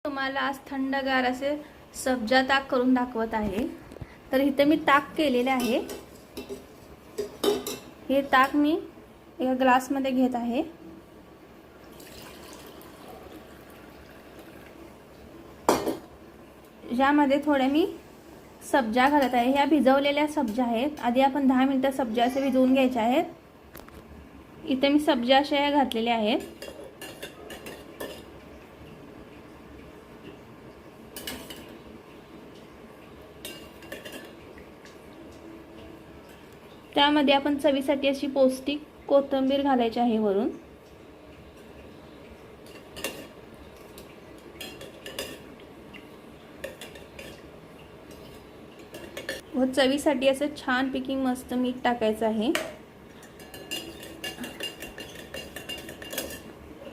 तुम्हाला आज थंडगार असे सब्जा ताक करून दाखवत आहे। तर इथे मी ताक केलेले आहे। हे ताक मी एका ग्लास मध्ये घेत आहे। यामध्ये थोडे मी सब्जा घालत आहे। ह्या भिजवलेल्या सब्जा आहेत। आधी आपण 10 मिनिटं सब्जा असे भिजवून घ्यायचे आहेत। इथे मी सब्जा अशा घातलेले आहेत। त्यामध्ये आपण चवीसाठी अशी पौष्टिक कोथिंबीर घालायची आहे वरून। व चवीसाठी असं छान पैकी मस्त मीठ टाकायचं आहे।